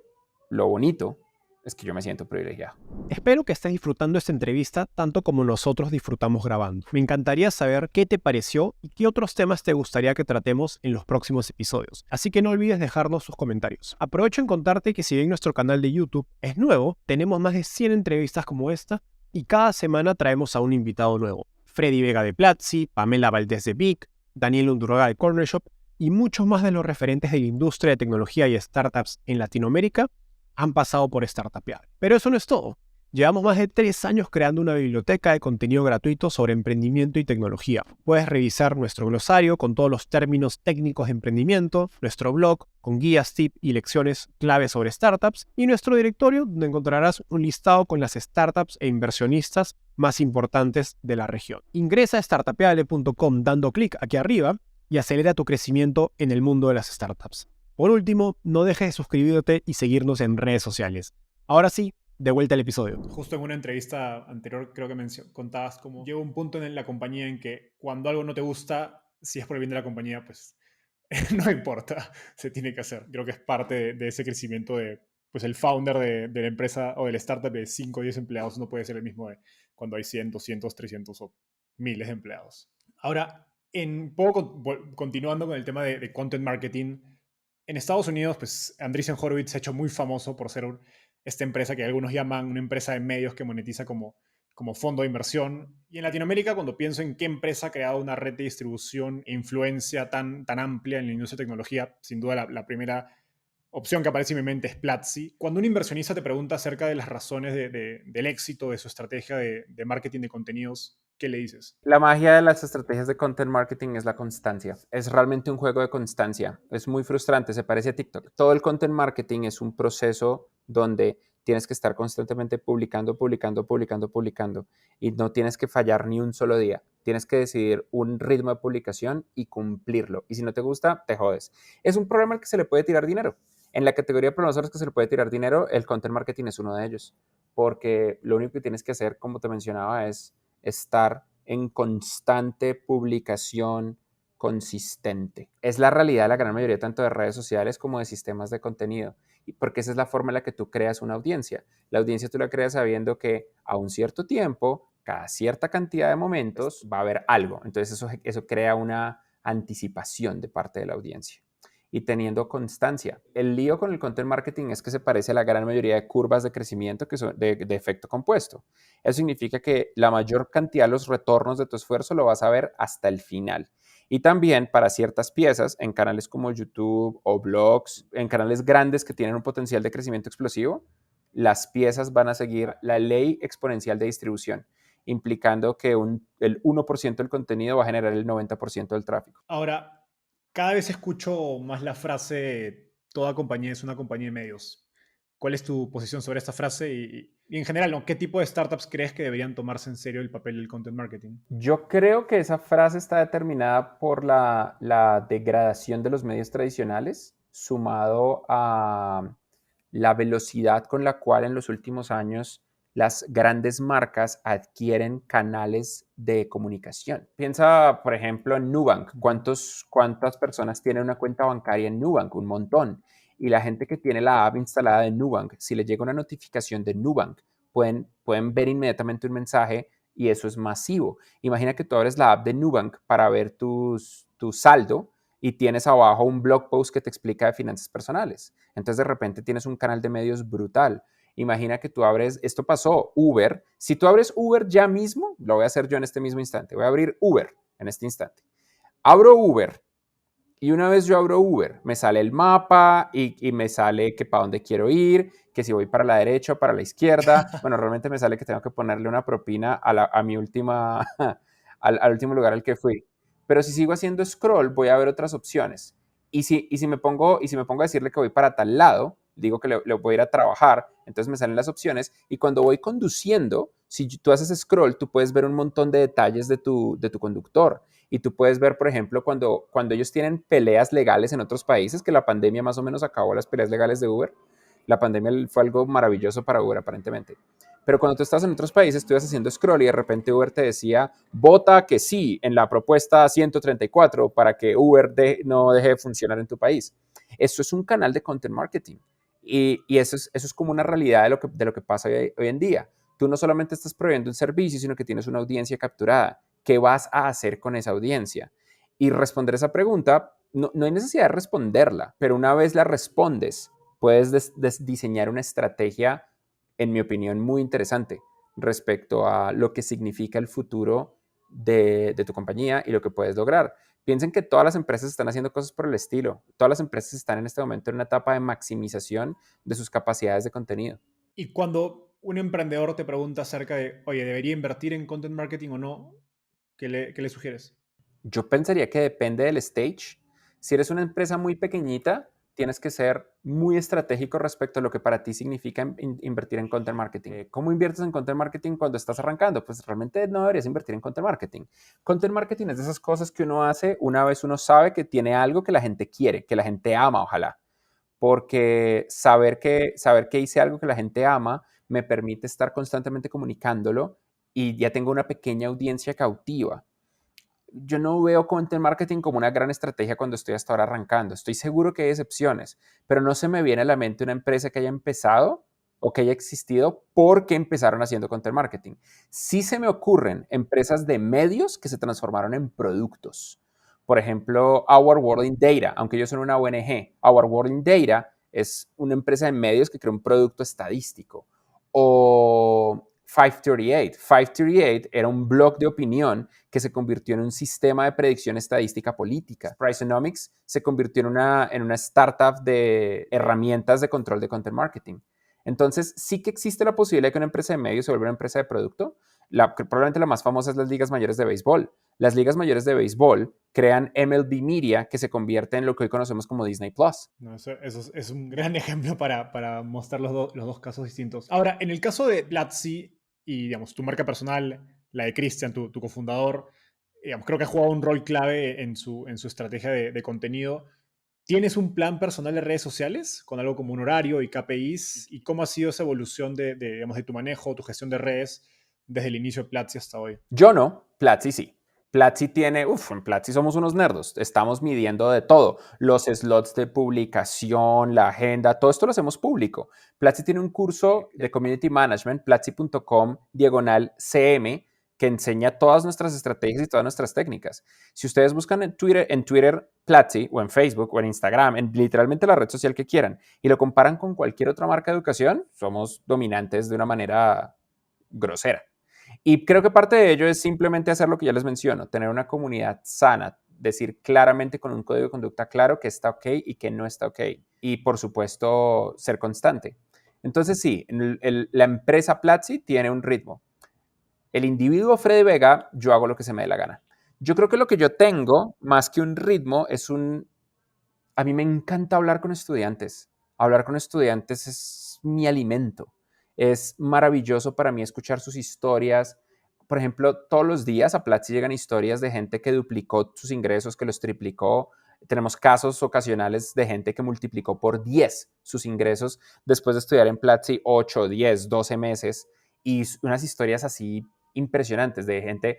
lo bonito es que yo me siento privilegiado. Espero que estés disfrutando esta entrevista tanto como nosotros disfrutamos grabando. Me encantaría saber qué te pareció y qué otros temas te gustaría que tratemos en los próximos episodios. Así que no olvides dejarnos sus comentarios. Aprovecho en contarte que si bien nuestro canal de YouTube es nuevo, tenemos más de 100 entrevistas como esta y cada semana traemos a un invitado nuevo. Freddy Vega de Platzi, Pamela Valdés de Vic, Daniel Undurraga de Corner Shop y muchos más de los referentes de la industria de tecnología y startups en Latinoamérica han pasado por Startupear. Pero eso no es todo. Llevamos más de 3 años creando una biblioteca de contenido gratuito sobre emprendimiento y tecnología. Puedes revisar nuestro glosario con todos los términos técnicos de emprendimiento, nuestro blog con guías, tips y lecciones clave sobre startups y nuestro directorio donde encontrarás un listado con las startups e inversionistas más importantes de la región. Ingresa a startupeable.com dando clic aquí arriba y acelera tu crecimiento en el mundo de las startups. Por último, no dejes de suscribirte y seguirnos en redes sociales. Ahora sí, de vuelta al episodio. Justo en una entrevista anterior creo que contabas como llega un punto en la compañía en que cuando algo no te gusta, si es por el bien de la compañía, pues no importa, se tiene que hacer. Creo que es parte de ese crecimiento de, pues el founder de la empresa o del startup de 5 o 10 empleados no puede ser el mismo de cuando hay 100, 200, 300 o miles de empleados. Ahora, continuando con el tema de content marketing, en Estados Unidos, pues Andreessen Horowitz se ha hecho muy famoso por ser esta empresa que algunos llaman una empresa de medios que monetiza como fondo de inversión. Y en Latinoamérica, cuando pienso en qué empresa ha creado una red de distribución e influencia tan amplia en la industria de tecnología, sin duda la primera opción que aparece en mi mente es Platzi. Cuando un inversionista te pregunta acerca de las razones del éxito de su estrategia de marketing de contenidos, ¿qué le dices? La magia de las estrategias de content marketing es la constancia. Es realmente un juego de constancia. Es muy frustrante, se parece a TikTok. Todo el content marketing es un proceso donde tienes que estar constantemente publicando y no tienes que fallar ni un solo día. Tienes que decidir un ritmo de publicación y cumplirlo. Y si no te gusta, te jodes. Es un problema al que se le puede tirar dinero. En la categoría de problemas a los que se le puede tirar dinero, el content marketing es uno de ellos. Porque lo único que tienes que hacer, como te mencionaba, es estar en constante publicación consistente. Es la realidad de la gran mayoría tanto de redes sociales como de sistemas de contenido, porque esa es la forma en la que tú creas una audiencia. La audiencia tú la creas sabiendo que a un cierto tiempo, cada cierta cantidad de momentos, va a haber algo. Entonces eso crea una anticipación de parte de la audiencia y teniendo constancia. El lío con el content marketing es que se parece a la gran mayoría de curvas de crecimiento que son de efecto compuesto. Eso significa que la mayor cantidad de los retornos de tu esfuerzo lo vas a ver hasta el final. Y también para ciertas piezas en canales como YouTube o blogs, en canales grandes que tienen un potencial de crecimiento explosivo, las piezas van a seguir la ley exponencial de distribución, implicando que el 1% del contenido va a generar el 90% del tráfico. Ahora, cada vez escucho más la frase, toda compañía es una compañía de medios. ¿Cuál es tu posición sobre esta frase? Y en general, ¿no? ¿Qué tipo de startups crees que deberían tomarse en serio el papel del content marketing? Yo creo que esa frase está determinada por la degradación de los medios tradicionales, sumado a la velocidad con la cual en los últimos años las grandes marcas adquieren canales de comunicación. Piensa, por ejemplo, en Nubank. ¿Cuántas personas tienen una cuenta bancaria en Nubank? Un montón. Y la gente que tiene la app instalada de Nubank, si les llega una notificación de Nubank, pueden ver inmediatamente un mensaje y eso es masivo. Imagina que tú abres la app de Nubank para ver tu saldo y tienes abajo un blog post que te explica de finanzas personales. Entonces de repente tienes un canal de medios brutal. Imagina que tú abres, esto pasó, Uber. Si tú abres Uber ya mismo, lo voy a hacer yo en este mismo instante. Voy a abrir Uber en este instante. Abro Uber y una vez yo abro Uber, me sale el mapa y me sale que para dónde quiero ir, que si voy para la derecha o para la izquierda. Bueno, realmente me sale que tengo que ponerle una propina a mi última, al último lugar al que fui. Pero si sigo haciendo scroll, voy a ver otras opciones. Y si me pongo a decirle que voy para tal lado, digo que le voy a ir a trabajar, entonces me salen las opciones y cuando voy conduciendo, si tú haces scroll, tú puedes ver un montón de detalles de tu conductor y tú puedes ver, por ejemplo, cuando ellos tienen peleas legales en otros países, que la pandemia más o menos acabó las peleas legales de Uber. La pandemia fue algo maravilloso para Uber, aparentemente. Pero cuando tú estás en otros países, tú ibas haciendo scroll y de repente Uber te decía, vota que sí en la propuesta 134 para que Uber no deje de funcionar en tu país. Eso es un canal de content marketing. Y eso es como una realidad de lo que pasa hoy en día. Tú no solamente estás proveyendo un servicio, sino que tienes una audiencia capturada. ¿Qué vas a hacer con esa audiencia? Y responder esa pregunta, no hay necesidad de responderla, pero una vez la respondes, puedes diseñar una estrategia, en mi opinión, muy interesante respecto a lo que significa el futuro de tu compañía y lo que puedes lograr. Piensen que todas las empresas están haciendo cosas por el estilo. Todas las empresas están en este momento en una etapa de maximización de sus capacidades de contenido. Y cuando un emprendedor te pregunta acerca de, oye, ¿debería invertir en content marketing o no? Qué le sugieres? Yo pensaría que depende del stage. Si eres una empresa muy pequeñita, tienes que ser muy estratégico respecto a lo que para ti significa invertir en content marketing. ¿Cómo inviertes en content marketing cuando estás arrancando? Pues realmente no deberías invertir en content marketing. Content marketing es de esas cosas que uno hace una vez uno sabe que tiene algo que la gente quiere, que la gente ama, ojalá. Porque saber que hice algo que la gente ama me permite estar constantemente comunicándolo y ya tengo una pequeña audiencia cautiva. Yo no veo content marketing como una gran estrategia cuando estoy hasta ahora arrancando. Estoy seguro que hay excepciones, pero no se me viene a la mente una empresa que haya empezado o que haya existido porque empezaron haciendo content marketing. Sí se me ocurren empresas de medios que se transformaron en productos. Por ejemplo, Our World in Data, aunque ellos son una ONG. Our World in Data es una empresa de medios que creó un producto estadístico. O 538. 538 era un blog de opinión que se convirtió en un sistema de predicción estadística política. Priceonomics se convirtió en una startup de herramientas de control de content marketing. Entonces, sí que existe la posibilidad de que una empresa de medios se vuelva una empresa de producto. Probablemente la más famosa es las ligas mayores de béisbol. Las ligas mayores de béisbol crean MLB Media, que se convierte en lo que hoy conocemos como Disney Plus. No, eso es un gran ejemplo para mostrar los dos casos distintos. Ahora, en el caso de Platzi y digamos, tu marca personal, la de Christian, tu cofundador, digamos, creo que ha jugado un rol clave en su estrategia de contenido. ¿Tienes un plan personal de redes sociales con algo como un horario y KPIs? ¿Y cómo ha sido esa evolución digamos, de tu manejo, tu gestión de redes desde el inicio de Platzi hasta hoy? Yo no, Platzi sí. Platzi tiene, en Platzi somos unos nerdos, estamos midiendo de todo, los slots de publicación, la agenda, todo esto lo hacemos público. Platzi tiene un curso de Community Management, platzi.com/CM, que enseña todas nuestras estrategias y todas nuestras técnicas. Si ustedes buscan en Twitter Platzi o en Facebook o en Instagram, en literalmente la red social que quieran, y lo comparan con cualquier otra marca de educación, somos dominantes de una manera grosera. Y creo que parte de ello es simplemente hacer lo que ya les menciono, tener una comunidad sana, decir claramente con un código de conducta claro que está ok y que no está ok. Y por supuesto, ser constante. Entonces sí, la empresa Platzi tiene un ritmo. El individuo Freddy Vega, yo hago lo que se me dé la gana. Yo creo que lo que yo tengo, más que un ritmo, es un... A mí me encanta hablar con estudiantes. Hablar con estudiantes es mi alimento. Es maravilloso para mí escuchar sus historias. Por ejemplo, todos los días a Platzi llegan historias de gente que duplicó sus ingresos, que los triplicó. Tenemos casos ocasionales de gente que multiplicó por 10 sus ingresos después de estudiar en Platzi 8, 10, 12 meses. Y unas historias así impresionantes de gente,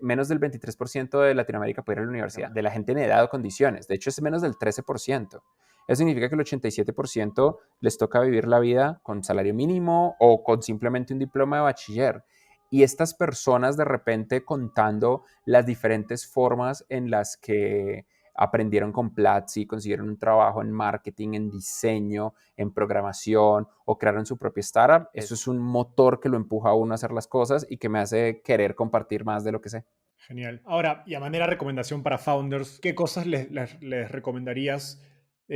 menos del 23% de Latinoamérica puede ir a la universidad, de la gente en edad o condiciones. De hecho, es menos del 13%. Eso significa que el 87% les toca vivir la vida con salario mínimo o con simplemente un diploma de bachiller. Y estas personas de repente contando las diferentes formas en las que aprendieron con Platzi, consiguieron un trabajo en marketing, en diseño, en programación o crearon su propia startup, eso es un motor que lo empuja a uno a hacer las cosas y que me hace querer compartir más de lo que sé. Genial. Ahora, y a manera de recomendación para founders, ¿qué cosas les recomendarías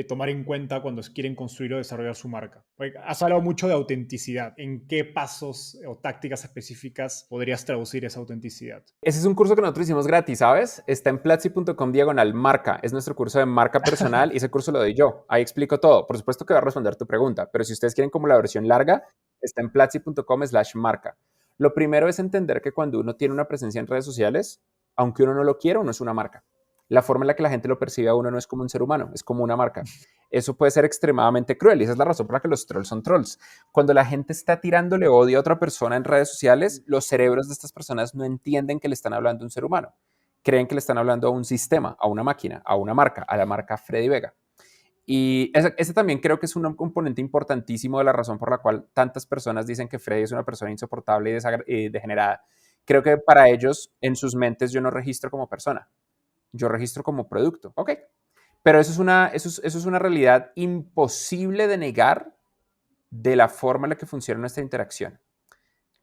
tomar en cuenta cuando quieren construir o desarrollar su marca? Porque has hablado mucho de autenticidad. ¿En qué pasos o tácticas específicas podrías traducir esa autenticidad? Ese es un curso que nosotros hicimos gratis, ¿sabes? Está en platzi.com/marca. Es nuestro curso de marca personal y ese curso lo doy yo. Ahí explico todo. Por supuesto que va a responder tu pregunta, pero si ustedes quieren como la versión larga, está en platzi.com/marca. Lo primero es entender que cuando uno tiene una presencia en redes sociales, aunque uno no lo quiera, uno es una marca. La forma en la que la gente lo percibe a uno no es como un ser humano, es como una marca. Eso puede ser extremadamente cruel y esa es la razón por la que los trolls son trolls. Cuando la gente está tirándole odio a otra persona en redes sociales, los cerebros de estas personas no entienden que le están hablando a un ser humano. Creen que le están hablando a un sistema, a una máquina, a una marca, a la marca Freddy Vega. Y ese también creo que es un componente importantísimo de la razón por la cual tantas personas dicen que Freddy es una persona insoportable y degenerada. Creo que para ellos, en sus mentes, yo no registro como persona, yo registro como producto. Ok, pero eso es una realidad imposible de negar de la forma en la que funciona nuestra interacción.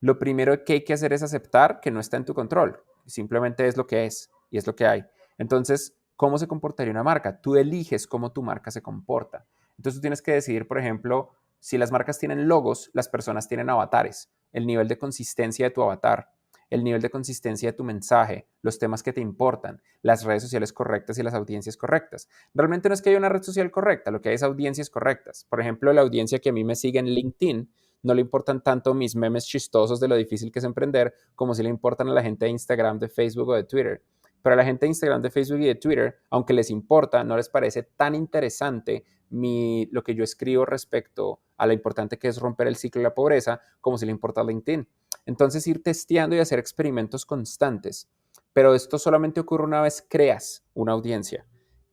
Lo primero que hay que hacer es aceptar que no está en tu control. Simplemente es lo que es y es lo que hay. Entonces, ¿cómo se comportaría una marca? Tú eliges cómo tu marca se comporta. Entonces, tú tienes que decidir, por ejemplo, si las marcas tienen logos, las personas tienen avatares, el nivel de consistencia de tu avatar, el nivel de consistencia de tu mensaje, los temas que te importan, las redes sociales correctas y las audiencias correctas. Realmente no es que haya una red social correcta, lo que hay es audiencias correctas. Por ejemplo, la audiencia que a mí me sigue en LinkedIn no le importan tanto mis memes chistosos de lo difícil que es emprender como si le importan a la gente de Instagram, de Facebook o de Twitter. Pero a la gente de Instagram, de Facebook y de Twitter, aunque les importa, no les parece tan interesante lo que yo escribo respecto a lo importante que es romper el ciclo de la pobreza como si le importa a LinkedIn. Entonces, ir testeando y hacer experimentos constantes. Pero esto solamente ocurre una vez creas una audiencia.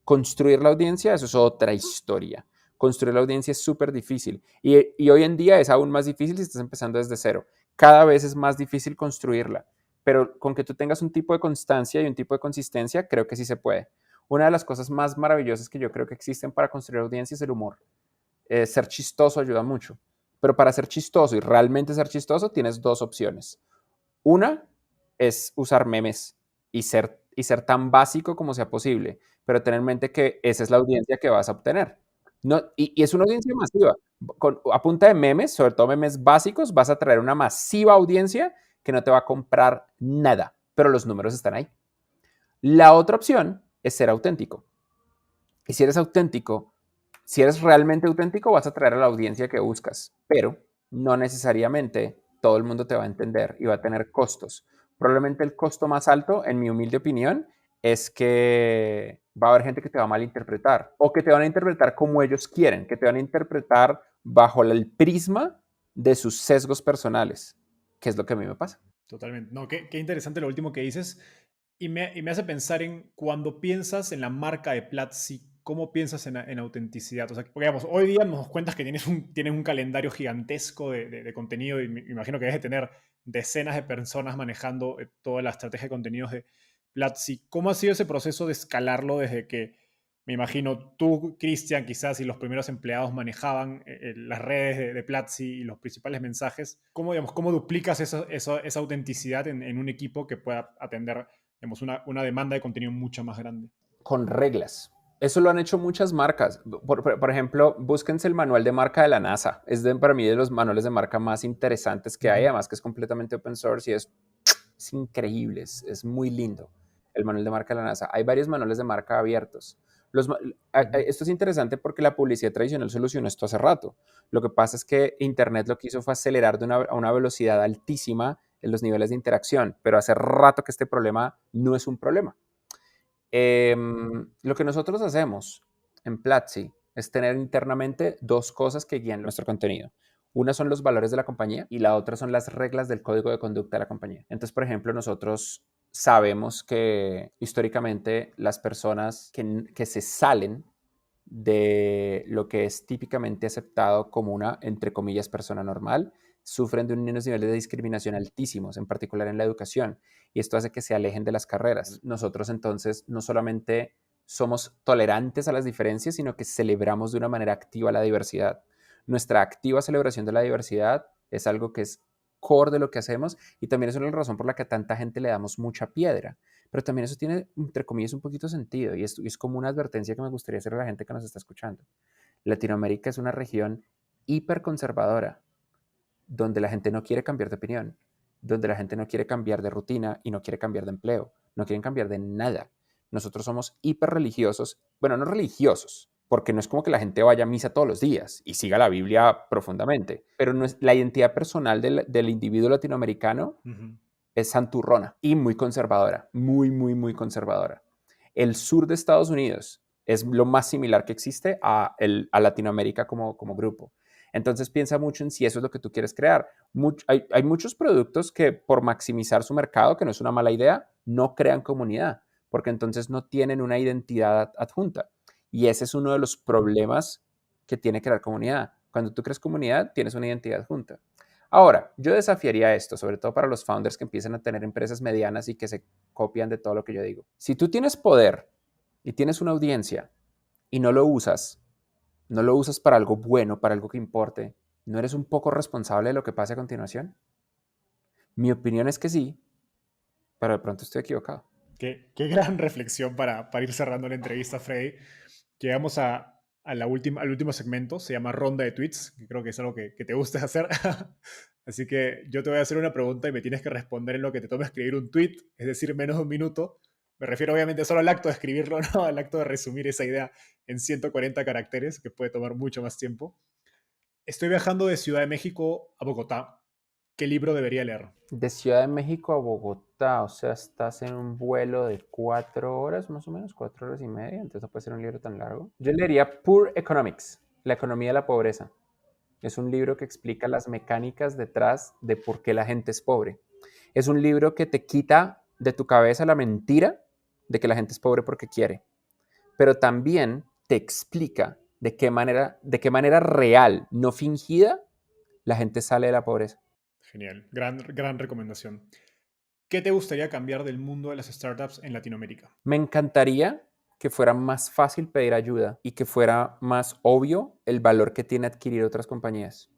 Construir la audiencia, eso es otra historia. Construir la audiencia es súper difícil y hoy en día es aún más difícil si estás empezando desde cero. Cada vez es más difícil construirla, pero con que tú tengas un tipo de constancia y un tipo de consistencia, creo que sí se puede. Una de las cosas más maravillosas que yo creo que existen para construir audiencia es el humor. Ser chistoso ayuda mucho, pero para ser chistoso y realmente ser chistoso tienes dos opciones. Una es usar memes y ser tan básico como sea posible, pero tener en mente que esa es la audiencia que vas a obtener. No, y es una audiencia masiva. A punta de memes, sobre todo memes básicos, vas a traer una masiva audiencia que no te va a comprar nada, pero los números están ahí. La otra opción es ser auténtico. Y si eres auténtico, si eres realmente auténtico, vas a traer a la audiencia que buscas, pero no necesariamente todo el mundo te va a entender y va a tener costos. Probablemente el costo más alto, en mi humilde opinión, es que va a haber gente que te va a malinterpretar o que te van a interpretar como ellos quieren, que te van a interpretar bajo el prisma de sus sesgos personales, que es lo que a mí me pasa. Totalmente. No, qué interesante lo último que dices. Y me hace pensar en cuando piensas en la marca de Platzi, ¿cómo piensas en autenticidad? O sea, porque, digamos, hoy día nos das cuenta que tienes un calendario gigantesco de contenido y me imagino que debes de tener decenas de personas manejando toda la estrategia de contenidos de Platzi. ¿Cómo ha sido ese proceso de escalarlo desde que, me imagino, tú, Cristian, quizás, y los primeros empleados manejaban las redes de Platzi y los principales mensajes? ¿Cómo duplicas esa autenticidad en un equipo que pueda atender, digamos, una demanda de contenido mucho más grande? Con reglas. Eso lo han hecho muchas marcas. Por ejemplo, búsquense el manual de marca de la NASA. Para mí de los manuales de marca más interesantes que hay, además que es completamente open source y es increíble, es muy lindo el manual de marca de la NASA. Hay varios manuales de marca abiertos. Esto es interesante porque la publicidad tradicional solucionó esto hace rato. Lo que pasa es que Internet lo que hizo fue acelerar a una velocidad altísima en los niveles de interacción, pero hace rato que este problema no es un problema. Lo que nosotros hacemos en Platzi es tener internamente dos cosas que guían nuestro contenido. Una son los valores de la compañía y la otra son las reglas del código de conducta de la compañía. Entonces, por ejemplo, nosotros sabemos que históricamente las personas que se salen de lo que es típicamente aceptado como una, entre comillas, persona normal, sufren de unos niveles de discriminación altísimos, en particular en la educación, y esto hace que se alejen de las carreras. Nosotros entonces no solamente somos tolerantes a las diferencias, sino que celebramos de una manera activa la diversidad. Nuestra activa celebración de la diversidad es algo que es core de lo que hacemos y también es una razón por la que a tanta gente le damos mucha piedra. Pero también eso tiene, entre comillas, un poquito sentido y es como una advertencia que me gustaría hacer a la gente que nos está escuchando. Latinoamérica es una región hiperconservadora, donde la gente no quiere cambiar de opinión, donde la gente no quiere cambiar de rutina y no quiere cambiar de empleo, no quieren cambiar de nada. Nosotros somos hiperreligiosos, bueno, no religiosos, porque no es como que la gente vaya a misa todos los días y siga la Biblia profundamente, pero no es, la identidad personal del individuo latinoamericano es santurrona y muy conservadora, muy, muy, muy conservadora. El sur de Estados Unidos es lo más similar que existe a Latinoamérica como grupo. Entonces piensa mucho en si eso es lo que tú quieres crear. Hay muchos productos que por maximizar su mercado, que no es una mala idea, no crean comunidad, porque entonces no tienen una identidad adjunta. Y ese es uno de los problemas que tiene crear comunidad. Cuando tú creas comunidad, tienes una identidad adjunta. Ahora, yo desafiaría esto, sobre todo para los founders que empiezan a tener empresas medianas y que se copian de todo lo que yo digo. Si tú tienes poder y tienes una audiencia y no lo usas para algo bueno, para algo que importe, ¿no eres un poco responsable de lo que pase a continuación? Mi opinión es que sí, pero de pronto estoy equivocado. Qué gran reflexión para ir cerrando la entrevista, Freddy. Llegamos al último segmento, se llama ronda de tweets, que creo que es algo que te gusta hacer. Así que yo te voy a hacer una pregunta y me tienes que responder en lo que te tome escribir un tweet, es decir, menos de un minuto. Me refiero obviamente solo al acto de escribirlo, no al acto de resumir esa idea en 140 caracteres, que puede tomar mucho más tiempo. Estoy viajando de Ciudad de México a Bogotá. ¿Qué libro debería leer? De Ciudad de México a Bogotá, o sea, estás en un vuelo de 4 horas, más o menos, 4 horas y media, entonces no puede ser un libro tan largo. Yo leería Poor Economics, La economía de la pobreza. Es un libro que explica las mecánicas detrás de por qué la gente es pobre. Es un libro que te quita de tu cabeza la mentira de que la gente es pobre porque quiere, pero también te explica de qué manera real, no fingida, la gente sale de la pobreza. Genial, gran recomendación. ¿Qué te gustaría cambiar del mundo de las startups en Latinoamérica? Me encantaría que fuera más fácil pedir ayuda y que fuera más obvio el valor que tiene adquirir otras compañías.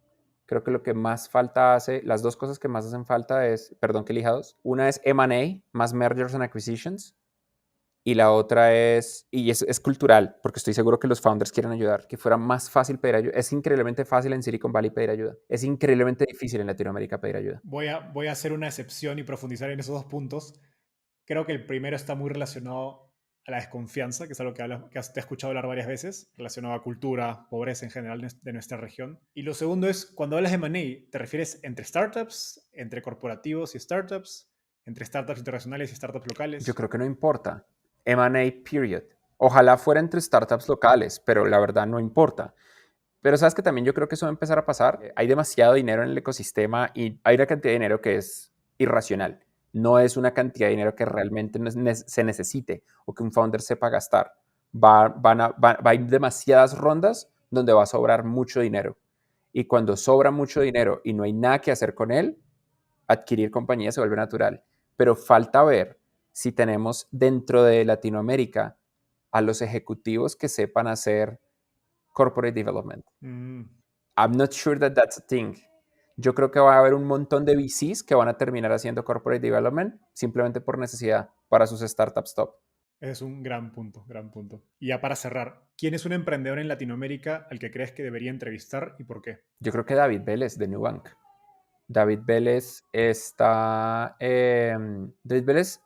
Creo que lo que más falta hace, las dos cosas que más hacen falta es, perdón que elija dos, una es M&A, más Mergers and Acquisitions, y la otra es, y es cultural, porque estoy seguro que los founders quieren ayudar, que fuera más fácil pedir ayuda. Es increíblemente fácil en Silicon Valley pedir ayuda. Es increíblemente difícil en Latinoamérica pedir ayuda. Voy a hacer una excepción y profundizar en esos dos puntos. Creo que el primero está muy relacionado a la desconfianza, que es algo que te he escuchado hablar varias veces, relacionado a cultura, pobreza en general de nuestra región. Y lo segundo es, cuando hablas de M&A, ¿te refieres entre startups, entre corporativos y startups, entre startups internacionales y startups Yo locales? creo que no importa. M&A, period. Ojalá fuera entre startups locales, pero la verdad no importa. Pero sabes que también yo creo que eso va a empezar a pasar. Hay demasiado dinero en el ecosistema y hay una cantidad de dinero que es irracional. No es una cantidad de dinero que realmente se necesite o que un founder sepa gastar. Va a ir demasiadas rondas donde va a sobrar mucho dinero. Y cuando sobra mucho dinero y no hay nada que hacer con él, adquirir compañía se vuelve natural. Pero falta ver si tenemos dentro de Latinoamérica a los ejecutivos que sepan hacer corporate development. I'm not sure that that's a thing. Yo creo que va a haber un montón de VCs que van a terminar haciendo corporate development simplemente por necesidad para sus startups top. Ese es un gran punto, gran punto. Y ya para cerrar, ¿quién es un emprendedor en Latinoamérica al que crees que debería entrevistar y por qué? Yo creo que David Vélez de Nubank. David Vélez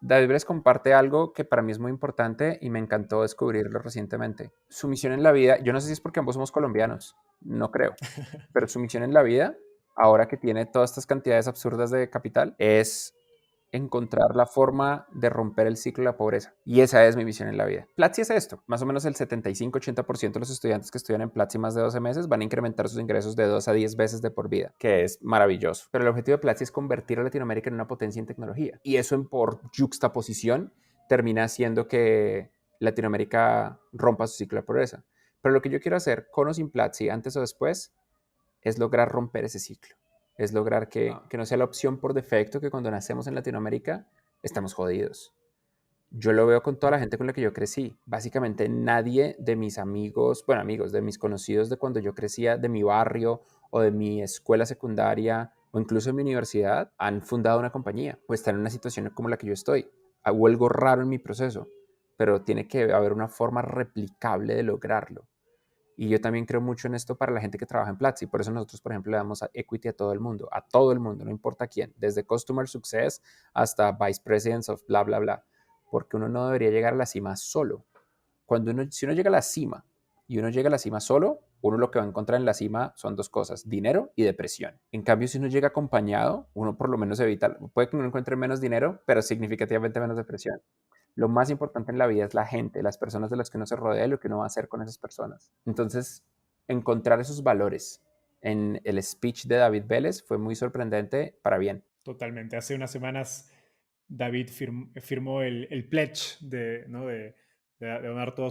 David Vélez comparte algo que para mí es muy importante y me encantó descubrirlo recientemente. Su misión en la vida, yo no sé si es porque ambos somos colombianos, no creo, pero su misión en la vida, ahora que tiene todas estas cantidades absurdas de capital, es encontrar la forma de romper el ciclo de la pobreza. Y esa es mi misión en la vida. Platzi es esto. Más o menos el 75-80% de los estudiantes que estudian en Platzi más de 12 meses van a incrementar sus ingresos de 2 a 10 veces de por vida, que es maravilloso. Pero el objetivo de Platzi es convertir a Latinoamérica en una potencia en tecnología. Y eso por juxtaposición termina haciendo que Latinoamérica rompa su ciclo de pobreza. Pero lo que yo quiero hacer, con o sin Platzi, antes o después, es lograr romper ese ciclo. Es lograr que no sea la opción por defecto que cuando nacemos en Latinoamérica estamos jodidos. Yo lo veo con toda la gente con la que yo crecí. Básicamente nadie de mis amigos, bueno, amigos, de mis conocidos de cuando yo crecía, de mi barrio o de mi escuela secundaria o incluso en mi universidad, han fundado una compañía o están en una situación como la que yo estoy. hubo algo raro en mi proceso, pero tiene que haber una forma replicable de lograrlo. Y yo también creo mucho en esto para la gente que trabaja en Platzi. Por eso nosotros, por ejemplo, le damos equity a todo el mundo, no importa quién, desde Customer Success hasta Vice Presidents of bla, bla, bla. Porque uno no debería llegar a la cima solo. Si uno llega a la cima y uno llega a la cima solo, uno lo que va a encontrar en la cima son dos cosas, dinero y depresión. En cambio, si uno llega acompañado, uno por lo menos evita, puede que uno encuentre menos dinero, pero significativamente menos depresión. Lo más importante en la vida es la gente, las personas de las que uno se rodea y lo que uno va a hacer con esas personas. Entonces, encontrar esos valores en el speech de David Vélez fue muy sorprendente para bien. Totalmente. Hace unas semanas David firmó el pledge de donar todo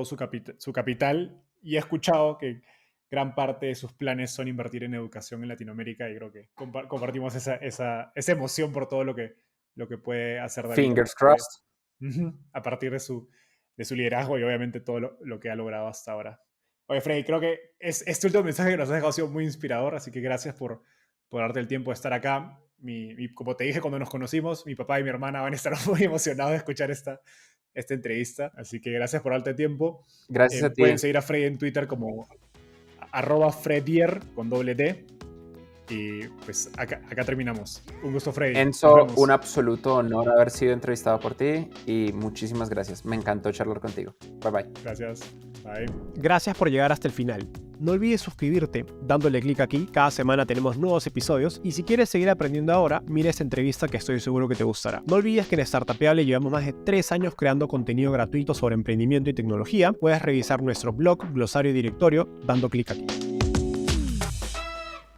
su capital, y he escuchado que gran parte de sus planes son invertir en educación en Latinoamérica, y creo que compartimos esa emoción por todo lo que puede hacer David. Fingers crossed. A partir de su liderazgo y obviamente todo lo que ha logrado hasta ahora. Oye, Freddy, creo que este último mensaje que nos has dejado ha sido muy inspirador, así que gracias por darte el tiempo de estar acá. Como te dije cuando nos conocimos, mi papá y mi hermana van a estar muy emocionados de escuchar esta entrevista, así que gracias por darte tiempo. Gracias a ti. Pueden seguir a Freddy en Twitter como @Fredier con doble D. Y pues acá terminamos. Un gusto, Freddy. Enzo, un absoluto honor haber sido entrevistado por ti y muchísimas gracias. Me encantó charlar contigo. Bye bye. Gracias. Bye. Gracias por llegar hasta el final. No olvides suscribirte dándole clic aquí. Cada semana tenemos nuevos episodios y si quieres seguir aprendiendo ahora, mira esta entrevista que estoy seguro que te gustará. No olvides que en Startupeable llevamos más de 3 años creando contenido gratuito sobre emprendimiento y tecnología. Puedes revisar nuestro blog, glosario y directorio dando clic aquí.